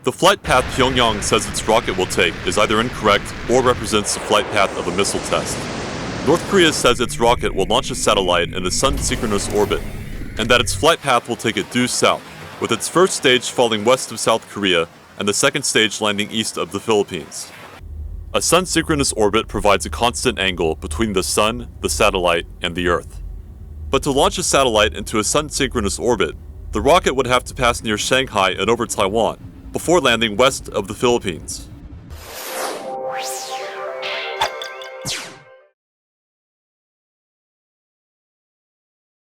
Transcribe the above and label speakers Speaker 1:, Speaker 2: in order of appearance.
Speaker 1: The flight path Pyongyang says its rocket will take is either incorrect or represents the flight path of a missile test. North Korea says its rocket will launch a satellite in a sun-synchronous orbit, and that its flight path will take it due south, with its first stage falling west of South Korea and the second stage landing east of the Philippines. A sun-synchronous orbit provides a constant angle between the sun, the satellite, and the Earth. But to launch a satellite into a sun-synchronous orbit, the rocket would have to pass near Shanghai and over Taiwan, before landing west of the Philippines.